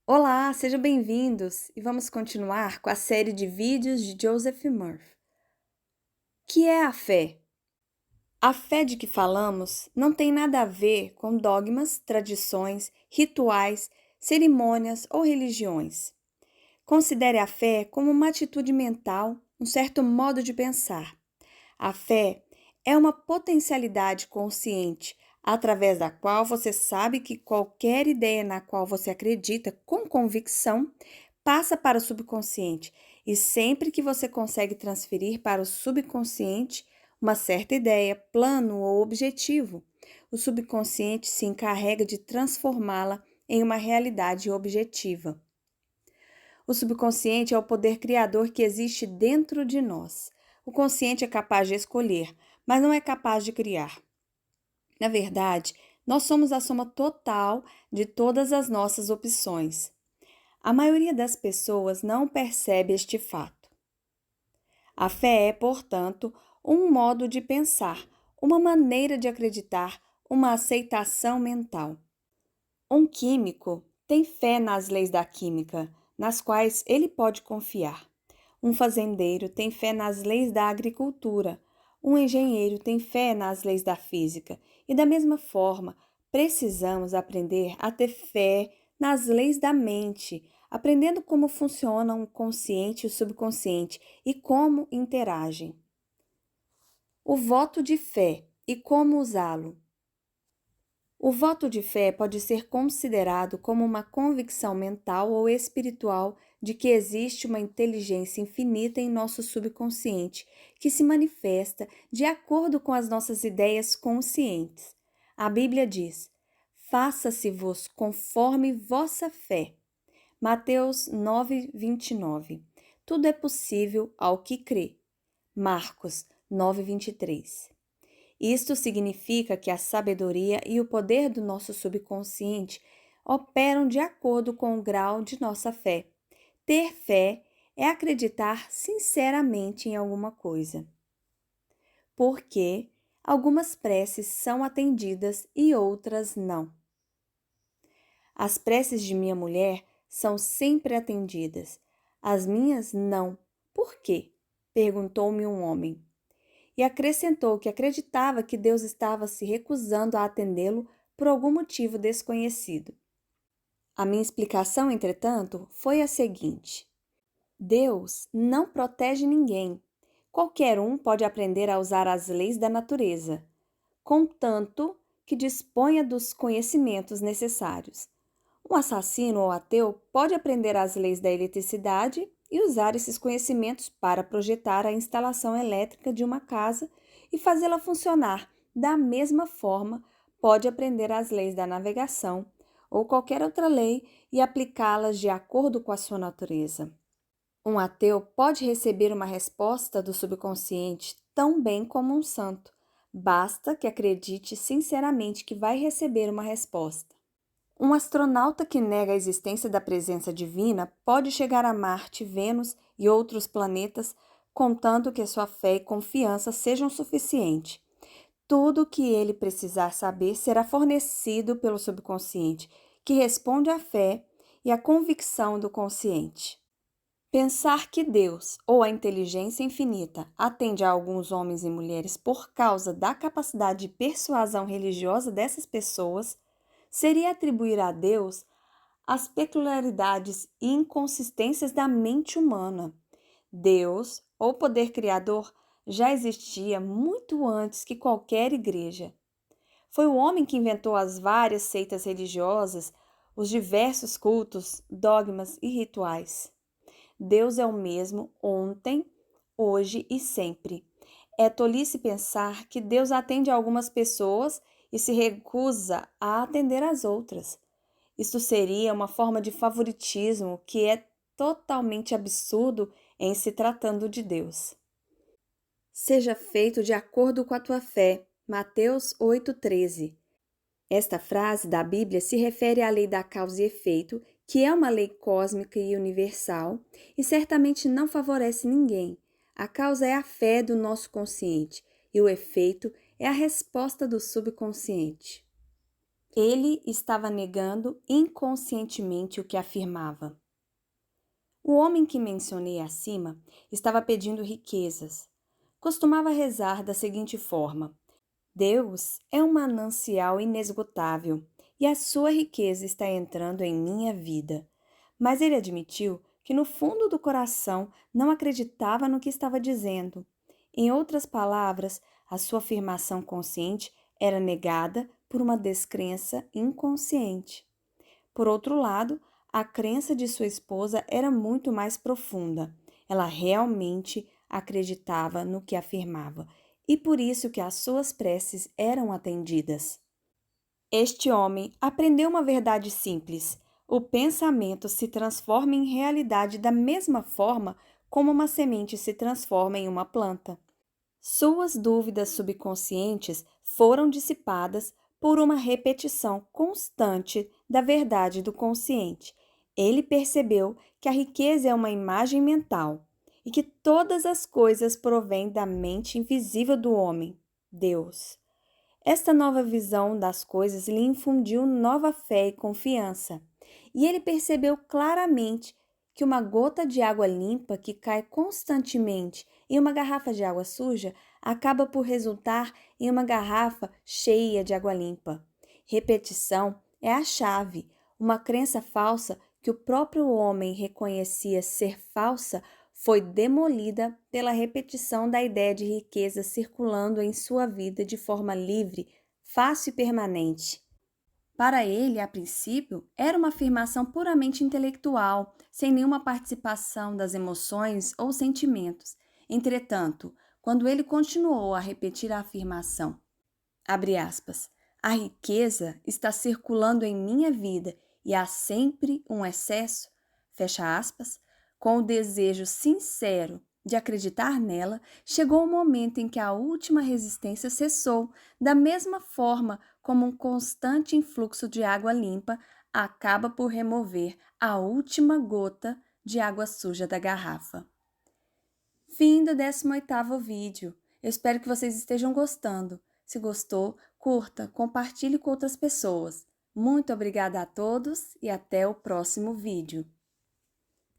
Olá, sejam bem-vindos e vamos continuar com a série de vídeos de Joseph Murphy. O que é a fé? A fé de que falamos não tem nada a ver com dogmas, tradições, rituais, cerimônias ou religiões. Considere a fé como uma atitude mental, um certo modo de pensar. A fé é uma potencialidade consciente, através da qual você sabe que qualquer ideia na qual você acredita com convicção passa para o subconsciente, e sempre que você consegue transferir para o subconsciente uma certa ideia, plano ou objetivo, o subconsciente se encarrega de transformá-la em uma realidade objetiva. O subconsciente é o poder criador que existe dentro de nós. O consciente é capaz de escolher, mas não é capaz de criar. Na verdade, nós somos a soma total de todas as nossas opções. A maioria das pessoas não percebe este fato. A fé é, portanto, um modo de pensar, uma maneira de acreditar, uma aceitação mental. Um químico tem fé nas leis da química, nas quais ele pode confiar. Um fazendeiro tem fé nas leis da agricultura. Um engenheiro tem fé nas leis da física. E, da mesma forma, precisamos aprender a ter fé nas leis da mente, aprendendo como funcionam o consciente e o subconsciente e como interagem. O voto de fé e como usá-lo. O voto de fé pode ser considerado como uma convicção mental ou espiritual de que existe uma inteligência infinita em nosso subconsciente, que se manifesta de acordo com as nossas ideias conscientes. A Bíblia diz: faça-se-vos conforme vossa fé. Mateus 9:29. Tudo é possível ao que crê. Marcos 9:23. Isto significa que a sabedoria e o poder do nosso subconsciente operam de acordo com o grau de nossa fé. Ter fé é acreditar sinceramente em alguma coisa. Porque algumas preces são atendidas e outras não. As preces de minha mulher são sempre atendidas. As minhas não. Por quê? Perguntou-me um homem. E acrescentou que acreditava que Deus estava se recusando a atendê-lo por algum motivo desconhecido. A minha explicação, entretanto, foi a seguinte: Deus não protege ninguém. Qualquer um pode aprender a usar as leis da natureza, contanto que disponha dos conhecimentos necessários. Um assassino ou ateu pode aprender as leis da eletricidade e usar esses conhecimentos para projetar a instalação elétrica de uma casa e fazê-la funcionar. Da mesma forma, pode aprender as leis da navegação ou qualquer outra lei e aplicá-las de acordo com a sua natureza. Um ateu pode receber uma resposta do subconsciente tão bem como um santo. Basta que acredite sinceramente que vai receber uma resposta. Um astronauta que nega a existência da presença divina pode chegar a Marte, Vênus e outros planetas, contanto que sua fé e confiança sejam suficientes. Tudo o que ele precisar saber será fornecido pelo subconsciente, que responde à fé e à convicção do consciente. Pensar que Deus, ou a inteligência infinita, atende a alguns homens e mulheres por causa da capacidade de persuasão religiosa dessas pessoas seria atribuir a Deus as peculiaridades e inconsistências da mente humana. Deus, ou poder criador, já existia muito antes que qualquer igreja. Foi o homem que inventou as várias seitas religiosas, os diversos cultos, dogmas e rituais. Deus é o mesmo ontem, hoje e sempre. É tolice pensar que Deus atende a algumas pessoas e se recusa a atender às outras. Isto seria uma forma de favoritismo que é totalmente absurdo em se tratando de Deus. Seja feito de acordo com a tua fé. Mateus 8,13. Esta frase da Bíblia se refere à lei da causa e efeito, que é uma lei cósmica e universal e certamente não favorece ninguém. A causa é a fé do nosso consciente e o efeito é a resposta do subconsciente. Ele estava negando inconscientemente o que afirmava. O homem que mencionei acima estava pedindo riquezas. Costumava rezar da seguinte forma: Deus é um manancial inesgotável e a sua riqueza está entrando em minha vida. Mas ele admitiu que no fundo do coração não acreditava no que estava dizendo. Em outras palavras, a sua afirmação consciente era negada por uma descrença inconsciente. Por outro lado, a crença de sua esposa era muito mais profunda. Ela realmente acreditava no que afirmava, e por isso que as suas preces eram atendidas. Este homem aprendeu uma verdade simples: o pensamento se transforma em realidade da mesma forma como uma semente se transforma em uma planta. Suas dúvidas subconscientes foram dissipadas por uma repetição constante da verdade do consciente. Ele percebeu que a riqueza é uma imagem mental e que todas as coisas provêm da mente invisível do homem, Deus. Esta nova visão das coisas lhe infundiu nova fé e confiança, e ele percebeu claramente que uma gota de água limpa que cai constantemente em uma garrafa de água suja acaba por resultar em uma garrafa cheia de água limpa. Repetição é a chave. Uma crença falsa que o próprio homem reconhecia ser falsa foi demolida pela repetição da ideia de riqueza circulando em sua vida de forma livre, fácil e permanente. Para ele, a princípio, era uma afirmação puramente intelectual, sem nenhuma participação das emoções ou sentimentos. Entretanto, quando ele continuou a repetir a afirmação, abre aspas, a riqueza está circulando em minha vida e há sempre um excesso, fecha aspas, com o desejo sincero de acreditar nela, chegou o momento em que a última resistência cessou, da mesma forma como um constante influxo de água limpa acaba por remover a última gota de água suja da garrafa. Fim do 18º vídeo. Eu espero que vocês estejam gostando. Se gostou, curta, compartilhe com outras pessoas. Muito obrigada a todos e até o próximo vídeo.